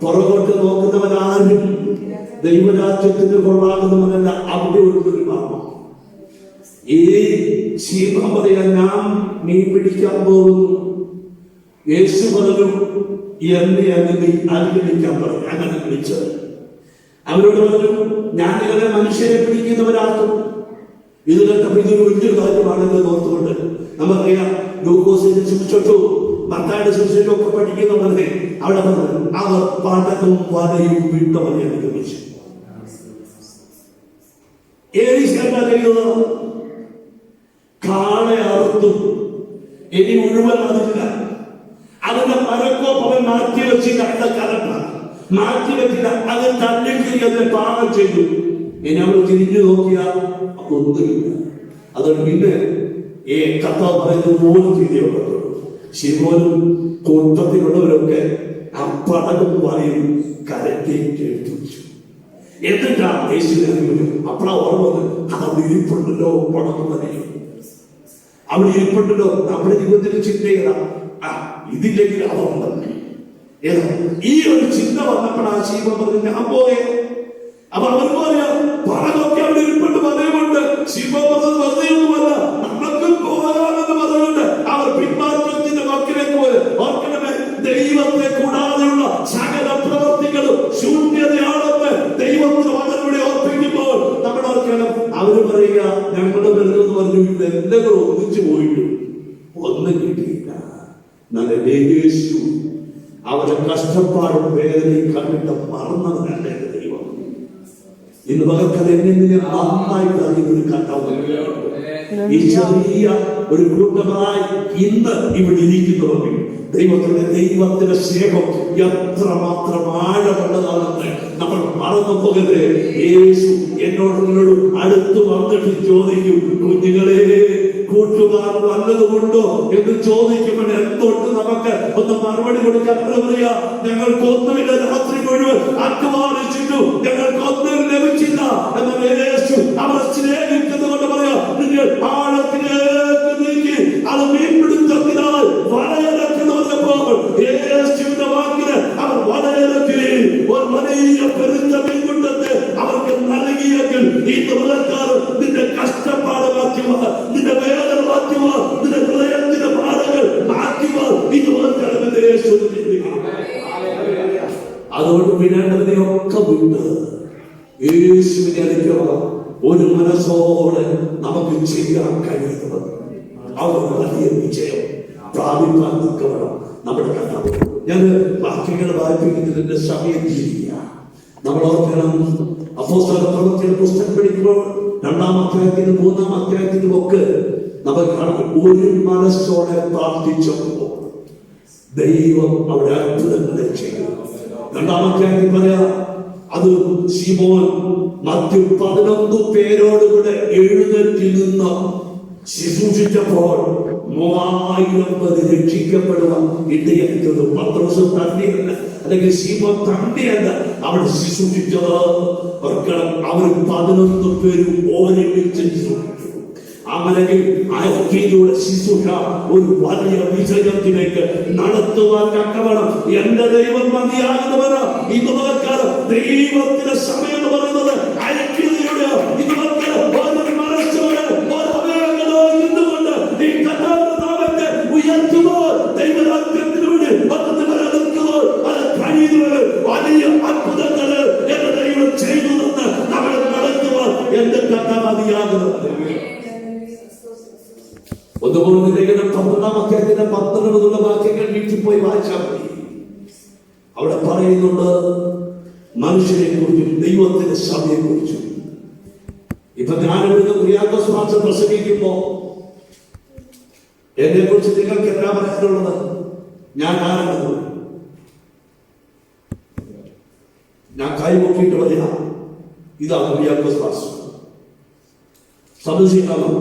പുറകോട്ട് നോക്കുന്നവരാരും ദൈവരാജ്യത്തിന് കൊള്ളാകുന്നവനല്ല. അവിടെ ഒരു മർമ്മം. ഈ ശീപം പറയാൻ ഞാൻ മീൻ പിടിക്കാൻ പോകുന്നു. യേശു പറഞ്ഞു എന്നെ അനുഗമിക്കാൻ പറഞ്ഞു. അങ്ങനെ വിളിച്ചത് അവരോട് പറഞ്ഞു ഞാൻ നിങ്ങളെ മനുഷ്യരെ പിടിക്കുന്നവരാക്കും. ഇത് കണ്ടപ്പോൾ ഇതൊരു വലിയൊരു കാര്യമാണെന്ന് ഓർത്തുകൊണ്ട് നമുക്കറിയാം. ലൂക്കോസിന്റെ സുവിശേഷവും മത്തായിയുടെ സുവിശേഷവും ഒക്കെ പഠിക്കുന്നവരെ അവിടെ പറഞ്ഞു അവർ പടലും വലയും വിട്ടവരെ അനുഗമിച്ചു. കാളെ അറുത്തും ഇനി മുഴുവൻ അതില്ല. അതിന്റെ മരക്കോപ്പവൻ മാറ്റി വെച്ചില്ല. അതിന്റെ കലപ്പ മാറ്റി വെച്ചില്ല. അത് തള്ളിക്കറി അതിനെ പാകം ചെയ്തു. ഇനി അവൾ തിരിഞ്ഞു നോക്കിയാൽ ഒന്നുമില്ല. അതുകൊണ്ട് പിന്നെ ഈ കർത്താവ് പറയുന്നത് പോലും തിരിയുള്ളൂ. ശിവനും കൂട്ടത്തിലുള്ളവരൊക്കെ അപ്പടകും പറയും കരക്കേറ്റ് എടുത്തു വെച്ചു. എന്നിട്ടാ യേശുവിനെ അപ്പഴാ ഓർമ്മ അവിടെ ഇരിപ്പുണ്ടല്ലോ പടക്കം പറയും. അവിടെ ഇരിപ്പുണ്ടല്ലോ. നമ്മുടെ ജീവിതത്തിൽ ചിന്ത ചെയ്യണം, ഇതില്ലെങ്കിൽ അതുണ്ടെന്ന്. ഈ ഒരു ചിന്ത വന്നപ്പോഴാ ശിവൻ പറഞ്ഞു ഞാൻ പോയേ. അപ്പൊ അവർ പറയാം പടകൊക്കെ അവിടെ ഇരിപ്പുണ്ട് പറയുന്നുണ്ട്. ശിവൻ പറഞ്ഞത് വെറുതെയൊന്നുമല്ല, നമുക്കും പോകാമെന്ന് പറഞ്ഞുകൊണ്ട് അവർ പിന്മാറ്റത്തിന്റെ വാക്കിലേക്ക് പോയി. ഓർക്കണമേ, ദൈവത്തെ കൂടാതെയുള്ള സകല പ്രവർത്തികളും ശൂന്യതയാണെന്ന് ദൈവത്തിന് മകനോടെ ഓർപ്പിക്കുമ്പോൾ നമ്മൾ ഓർക്കണം. അവര് പറയുക ഞങ്ങളുടെ വരുന്നത് പറഞ്ഞു ഇതെല്ലാം ഒന്നിച്ചു പോയിട്ടു ഒന്നും കിട്ടിയില്ല. നല്ല യേശു അവരെ കഷ്ടപ്പാടും വേദനയും കണ്ടിട്ട് മറന്നവരല്ല ദൈവം. ഇന്ന് പകർക്കത് എന്നെ നന്നായിട്ട് അറിയുന്നൊരു കണ്ടാവും. ഈ ചെറിയ ഒരു കൂട്ടമായി ഇന്ന് ഇവിടെ ഇരിക്കുന്നവർക്ക് ദൈവത്തിന്റെ സ്നേഹം എത്രമാത്രം ആഴമുള്ളതാണെന്ന് നമ്മൾ മറന്നു പോകരുത്. യേശു എന്നോട് അടുത്ത് വന്നിട്ട് ചോദിക്കും, കുഞ്ഞുങ്ങളെ കൂട്ടുകാർ വല്ലതുമുണ്ടോ എന്ന് ചോദിക്കുമ്പോൾ എന്തുകൊണ്ട് നമുക്ക് ഒന്ന് മറുപടി കൊടുക്കാൻ പറയാ ഞങ്ങൾക്കൊന്നുമില്ല. രാത്രി മുഴുവൻ അധ്വാനിച്ചിട്ടു ഞങ്ങൾക്കൊന്നും ലഭിച്ചില്ല. എന്നാൽ യേശു അവർ സ്നേഹിക്കുന്നത് കൊണ്ട് പറയാ നിങ്ങൾ ആഴത്തിലേക്ക് നീക്കി അത് മീൻപിടുത്തത്തിനാൽ വലയിറക്കുന്ന വന്നപ്പോൾ യേശുവിന്റെ വാക്കിന് അവർ വലയിറക്കി ഒരു വലിയ പെരുത്ത മീൻകുണ്ടത്തെ അവർക്ക് നൽകിയെങ്കിൽ ഈ തുറക്കാർ നിന്റെ കഷ്ടപ്പാട് മാറ്റുക, നിന്റെ വേദന മാറ്റുക, നിന്റെ ഹൃദയത്തിന്റെ പാടകൾ മാറ്റുക. ഈ തുറക്കാരന്റെ യേശു. അതുകൊണ്ട് വിടേണ്ടതിനെയൊക്കെ വിട്ട് യേശുവിനെ അടുക്കുക. ഒരു മനസ്സോടെ നമുക്ക് ചെയ്യാൻ കഴിയുന്നത് അവർ വലിയ വിജയം പ്രാപിക്കാൻ നിൽക്കണം നമ്മുടെ കർത്താവ്. ഞാൻ വാക്യങ്ങൾ വായിപ്പിക്കുന്നതിന്റെ സമയം ചെയ്യുക. നമ്മൾ ഓർക്കണം, അപ്പോസ്തല പ്രവൃത്തിയുടെ പുസ്തകം പഠിക്കുമ്പോൾ 2-ാം അധ്യായത്തിനും 3-ാം അധ്യായത്തിനും ഒക്കെ നമ്മൾ കാണും ഒരു മനസ്സോടെ പ്രാർത്ഥിച്ചപ്പോൾ ദൈവം അവിടെ അത്ഭുതങ്ങളെ ചെയ്തു. 2-ാം അധ്യായത്തിൽ പറയാ അത് ശിമോൻ മറ്റ് 11 പേരോടുകൂടെ എഴുന്നേറ്റ് നിന്ന് ശുശ്രൂഷിച്ചപ്പോൾ 3000 പേര് രക്ഷിക്കപ്പെടുവാൻ ഇടയായിട്ടത്. പത്രോസ് തന്നെയല്ല, അല്ലെങ്കിൽ ശിമോൻ തന്നെയല്ല അവിടെ ശുശ്രൂഷിച്ചത്. അവർ 11 പേര് ഒരുമിച്ച് ശുശ്രൂഷിച്ചു. അങ്ങനെ ഐക്യതയുടെ ശുശ്രൂഷ ഒരു വലിയ വിജയത്തിലേക്ക് നടത്തുവാൻ തക്കവണ്ണം എന്റെ ദൈവം മതിയാകുന്നവര്. ഇന്ന് മുതൽക്കാലം ദൈവത്തിന്റെ സമയം എന്ന് പറയുന്നത് ഐക്യതയുടെ ഇന്ന് മുതൽക്കാലം ഒരു മനസ്സോടെ നിന്നുകൊണ്ട് ഈ കർത്താവിന്റെ നാമത്തെ ഉയർത്തുമ്പോൾ ദൈവരാജ്യത്തിലൂടെ നിൽക്കുമ്പോൾ അത് കഴിയുന്നവര് വലിയ അത്ഭുതങ്ങള് എന്റെ ദൈവം ചെയ്തു തന്ന് നമ്മളെ നടത്തുവാൻ എന്റെ കർത്താവ് മതിയാകുന്നത്. പോയി വായിച്ചാൽ മതി. അവിടെ പറയുന്നുണ്ട് മനുഷ്യനെ കുറിച്ചും ദൈവത്തിന്റെ സഭയെ കുറിച്ചും. ഇപ്പൊ ഞാനിവിടുന്ന് കുര്യാക്കോസ് മാസം പ്രസംഗിക്കുമ്പോ എന്നെ കുറിച്ച് നിങ്ങൾക്ക് എന്താ പറയാനുള്ളത്? ഞാൻ ആരാണ്? ഞാൻ കൈമുക്കിയിട്ട് പറയാം, ഇതാണ് കുര്യാക്കോസ് മാസം. സംശയിക്കാമോ?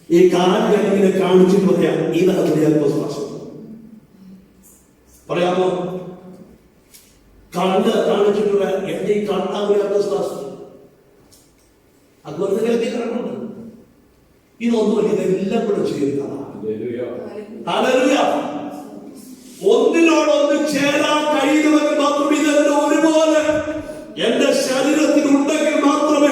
ഈ കാലിനെ ഇങ്ങനെ കാണിച്ചിട്ട് പറയാം, ഇതാണ് കുര്യാക്കോസ് മാസം. പറയാമോ? കണ്ട് കാണിച്ചിട്ടുള്ള എന്റെ ഈ കണ്ണാ കുര്യാക്കോസ് മാസം. അതുപോലെ കേൾക്കി കാണുന്നുണ്ട്. ഇതൊന്നുമല്ല, ഇതെല്ലാം കൂടെ ചെയ്യുന്നതാണ്. ഒന്നിനോടൊന്ന് ചേരാൻ കഴിയുന്നവർ മാത്രം ഇതെല്ലാം ഒരുപോലെ എന്റെ ശരീരത്തിൽ ഉണ്ടെങ്കിൽ മാത്രമേ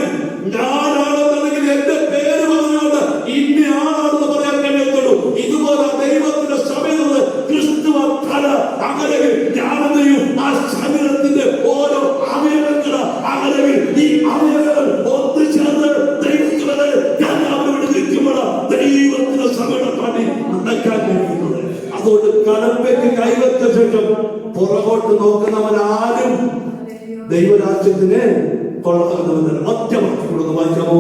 ഞാനാണെന്നുണ്ടെങ്കിൽ എന്റെ പേര് പറഞ്ഞുകൊണ്ട് ഇന്ന ആളാണെന്ന് പറയാൻ കഴിയത്തുള്ളൂ. ഇതുപോലെ ദൈവത്തിന്റെ സമയത്ത് ക്രിസ്തുവ തല. അങ്ങനെ ഞാനെന്നെയും ആ ശരീരത്തിന്റെ ഓരോ അവയവങ്ങൾ അങ്ങനെ ഈ അവയവങ്ങൾ ഒന്നു ചേർന്ന് ദൈവത്തിനെ ഞാൻ അവിടെ നിൽക്കുമ്പോൾ ദൈവത്തിന്റെ സമയം പാടി നടക്കാൻ കഴിയുന്നത്. അതുകൊണ്ട് കടമ്പയ്ക്ക് കൈവച്ച ശേഷം പുറകോട്ട് നോക്കുന്നവൻ ആരും ദൈവരാജ്യത്തിന് കൊള്ളാവുന്നവൻ. ഒറ്റ വാക്കുകളൊന്ന് വായിക്കാമോ?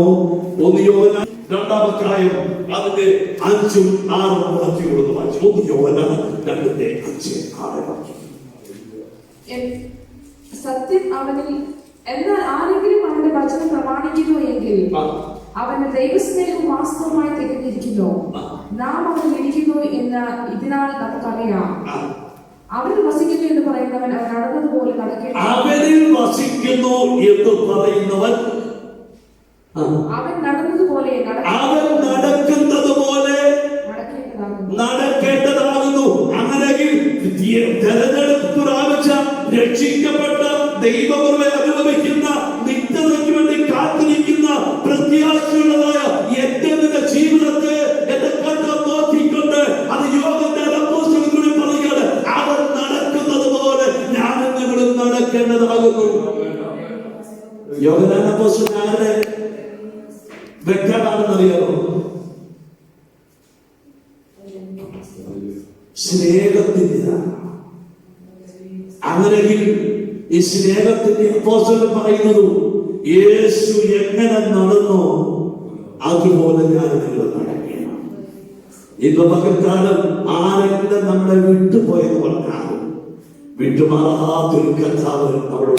1 യോഹന്നാൻ 2-ാം അധ്യായം അതിന്റെ 5-ഉം 6-ഉം വാക്യങ്ങളൊന്ന് വായിച്ചു. 1 യോഹന്നാൻ 2-ന്റെ 5-6 വാക്യം. സത്യം അവനിൽ, എന്നാൽ ആരെങ്കിലും അവന്റെ വചനം പ്രമാണിക്കുന്നു എങ്കിൽ അവന്റെ ദൈവസ്നേഹം വാസ്തവമായി തികഞ്ഞിരിക്കുന്നു. നാം അവനിൽ ഇരിക്കുന്നു എന്ന് ഇതിനാൽ നമുക്കറിയാം. അവനിൽ വസിക്കുന്നു എന്ന് പറയുന്നവൻ അവൻ നടന്നതുപോലെ നടക്കേണ്ട. അവനിൽ വസിക്കുന്നു എന്ന് പറയുന്നവൻ അവൻ നടന്നതുപോലെ അവൻ നടക്കുന്നത് പോലെ നടക്കേണ്ടതാകുന്നു. അങ്ങനെയെങ്കിൽ തെരഞ്ഞെടുപ്പ് പ്രാപിച്ച രക്ഷിക്കപ്പെട്ട ദൈവകൃപയെ അനുഭവിക്കുന്ന നിത്യതയ്ക്ക് വേണ്ടി കാത്തിരിക്കുന്ന പ്രത്യാശയുള്ളതായ എന്റെ ജീവിതത്തെ എന്റെ കണ്ണ് നോക്കിക്കൊണ്ട് അത് യോഗത്തിന്റെ അപ്പോസ്തലൻ പറയുകയാണ്, അവൻ നടക്കുന്നത് പോലെ ഞാനും നിങ്ങളും നടക്കേണ്ടതാകുന്നു. യോഹന്നാൻ അപ്പോസ്തലൻ ആരുടെ വ്യക്തമാണെന്നറിയാമോ? സ്നേഹത്തിന്റെ. അങ്ങനെയെങ്കിൽ ഈ സ്നേഹത്തിന്റെ അപ്പോസ്തലൻ പറയുന്നത് യേശു എങ്ങനെ നടന്നോ അതുപോലെ ഞാൻ നിങ്ങൾ നടക്കണം. ഇന്ന് പകൽക്കാലം ആരെങ്കിലും നമ്മളെ വിട്ടുപോയെന്ന് പറഞ്ഞാലും വിട്ടുമാറാത്തൊരു കർത്താവ് അവിടെ.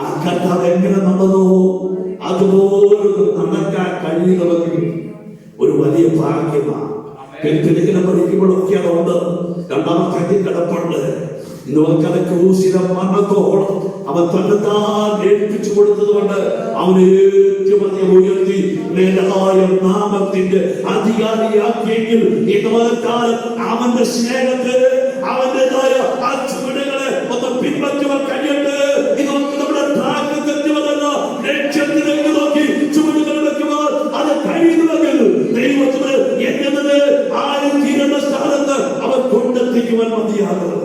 ആ കർത്താവ് എങ്ങനെ നടന്നോ അതുപോലെ നടക്കാൻ കഴിയുന്നവർക്ക് ഒരു വലിയ ഭാഗ്യമാണ്. കെട്ടിടക്കിനെ പഠിക്കുമ്പോഴൊക്കെ അതുണ്ട്. 2-ാമത്തെ കിടപ്പുണ്ട്. ഇന്ന് ക്രൂശിലെ മരണത്തോളം അവൻ തന്നെത്താൻ ഏൽപ്പിച്ചു കൊടുത്തത് കൊണ്ട് അവന് ഏറ്റവും അധികം ഉയർത്തി മേലായ നാമത്തിന്റെ അധികാരിയാക്കിയെങ്കിൽ ഇന്നകാലം അവന്റെ സ്നേഹത്തെ അവന്റേതായ ആ ചുവടുകളെ ഒന്ന് പിൻപറ്റുവാൻ കഴിയട്ടെ. ഇതൊക്കെ നമ്മുടെ ഭാഗ്യം തെറ്റുവതല്ല. ലക്ഷ്യത്തിലേക്ക് നോക്കി ചുവടുകൾ വെക്കുവാൻ അത് കഴിയുന്നുവെങ്കിൽ ദൈവത്തിന് എന്നത് ആരും തീരേണ്ട സ്ഥാനത്ത് അവൻ കൊണ്ടെത്തിക്കുവാൻ മതിയാകുന്നത്.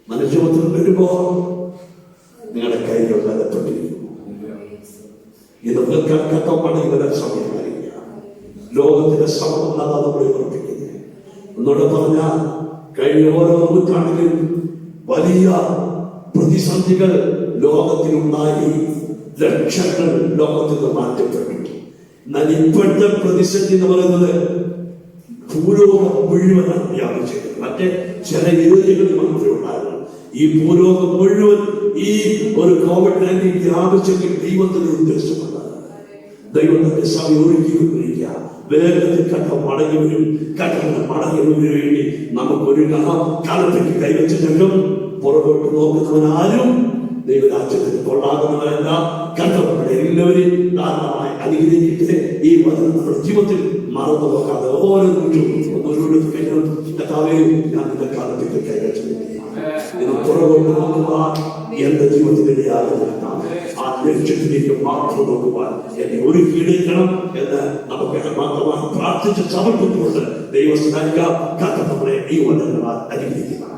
മനുഷ്യപുത്രൻ വരുമ്പോ നിങ്ങളുടെ കൈകൾ ബലപ്പെട്ടിരിക്കുന്നു. ഇത് കട്ടപ്പണി വരാൻ സമയമായിരിക്കുക. ലോകത്തിന്റെ സമൂഹം നമ്മൾ പ്രവർത്തിക്കുന്നത്. എന്നോട് പറഞ്ഞ കഴിഞ്ഞ ഓരോ നൂറ്റാണ്ടിലും വലിയ പ്രതിസന്ധികൾ ലോകത്തിലുണ്ടായി. ലക്ഷങ്ങൾ ലോകത്തിൽ നിന്ന് മാറ്റപ്പെട്ടു. എന്നാൽ ഇപ്പോഴത്തെ പ്രതിസന്ധി എന്ന് പറയുന്നത് ഭൂലോകം മുഴുവനാണ് വ്യാപിച്ചത്. മറ്റേ ചില ഏരിയകളിൽ മാത്രമേ ഉണ്ടായിരുന്നു. ഈ ഭൂലോകം മുഴുവൻ ഈ ഒരു COVID-19 വ്യാപിച്ചെങ്കിൽ ദൈവത്തിന്റെ ഉദ്ദേശമുണ്ട്. ദൈവത്തിന്റെ സഭ ഒരുക്കിക്കൊണ്ടിരിക്കുക. വേഗത്തിൽ കട്ടം മടങ്ങി വരും. കട്ടങ്ങൾ മടങ്ങി വരുന്നതിന് വേണ്ടി നമുക്കൊരു കാലത്തേക്ക് കൈവച്ച ശേഷം പുറകോട്ട് നോക്കുന്നവനാരും ദൈവരാജ്യത്തിന് കൊള്ളാകുന്നവരല്ല. കണ്ടവരുടെ എല്ലാവരും ധാരണമായി അനുഗ്രഹിച്ചിട്ട് ഈ വചനം നമ്മുടെ ജീവിതത്തിൽ മറന്നു പോകാതെ ഓരോ നിമിഷവും കർത്താവേ ഞാൻ നിന്റെ കാലത്തേക്ക് കൈവച്ചു പുറകോട്ട് നോക്കുവാൻ എന്റെ ജീവിതത്തിനിടയാകുന്ന ആ ലക്ഷ്യത്തിലേക്ക് മാത്രം നോക്കുവാൻ എന്നെ ഒരുക്കിയെടുക്കണം എന്ന് നമുക്ക് മാത്രമായി പ്രാർത്ഥിച്ച് സമർപ്പിച്ചുകൊണ്ട് ദൈവം നമ്മളെ ഈ വചനങ്ങളാൽ അനുഗ്രഹിക്കുന്നതാണ്.